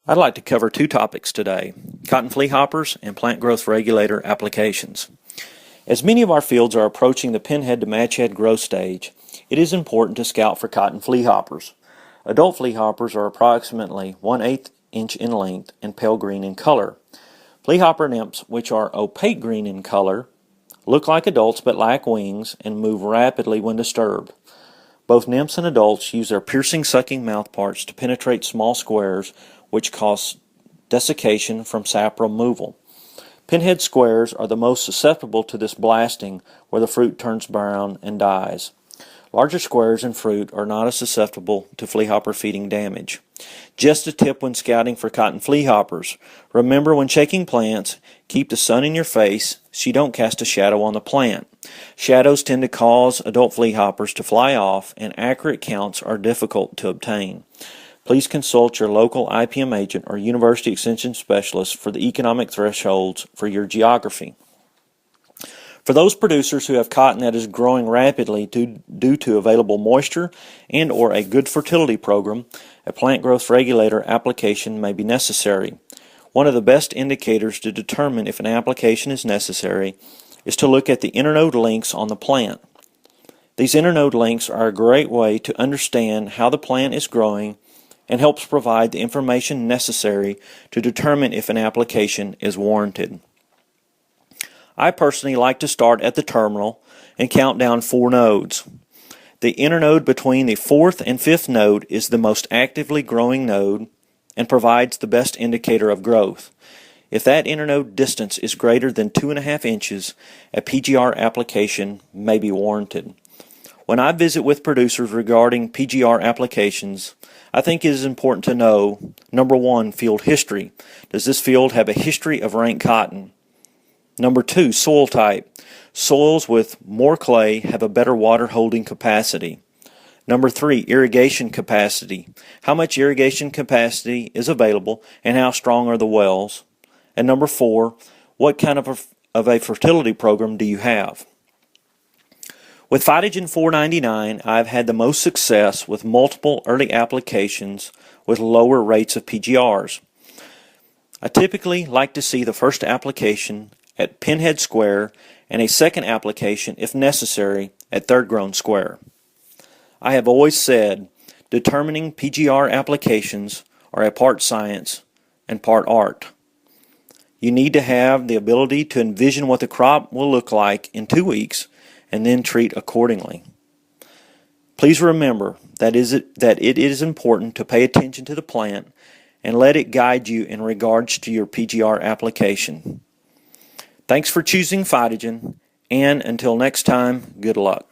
I'd like to cover two topics today: cotton flea hoppers and plant growth regulator applications. As many of our fields are approaching the pinhead to matchhead growth stage, it is important to scout for cotton flea hoppers. Adult flea hoppers are approximately 1/8 inch in length and pale green in color. Flea hopper nymphs, which are opaque green in color, look like adults but lack wings and move rapidly when disturbed. Both nymphs and adults use their piercing sucking mouthparts to penetrate small squares, which cause desiccation from sap removal. Pinhead squares are the most susceptible to this blasting, where the fruit turns brown and dies. Larger squares and fruit are not as susceptible to flea hopper feeding damage. Just a tip when scouting for cotton flea hoppers: remember, when shaking plants, keep the sun in your face so you don't cast a shadow on the plant. Shadows tend to cause adult flea hoppers to fly off, and accurate counts are difficult to obtain. Please consult your local IPM agent or University Extension Specialist for the economic thresholds for your geography. For those producers who have cotton that is growing rapidly due to available moisture and or a good fertility program, a plant growth regulator application may be necessary. One of the best indicators to determine if an application is necessary is to look at the internode links on the plant. These internode links are a great way to understand how the plant is growing and helps provide the information necessary to determine if an application is warranted. I personally like to start at the terminal and count down 4 nodes. The internode between the 4th and 5th node is the most actively growing node and provides the best indicator of growth. If that internode distance is greater than 2.5 inches, a PGR application may be warranted. When I visit with producers regarding PGR applications, I think it is important to know, number 1, field history. Does this field have a history of rank cotton? Number 2, soil type. Soils with more clay have a better water holding capacity. Number 3, irrigation capacity. How much irrigation capacity is available and how strong are the wells? And number 4, what kind of a fertility program do you have? With Phytogen 499, I've had the most success with multiple early applications with lower rates of PGRs. I typically like to see the first application at pinhead square and a second application, if necessary, at third grown square. I have always said determining PGR applications are a part science and part art. You need to have the ability to envision what the crop will look like in 2 weeks and then treat accordingly. Please remember that it is important to pay attention to the plant and let it guide you in regards to your PGR application. Thanks for choosing Phytogen, and until next time, good luck.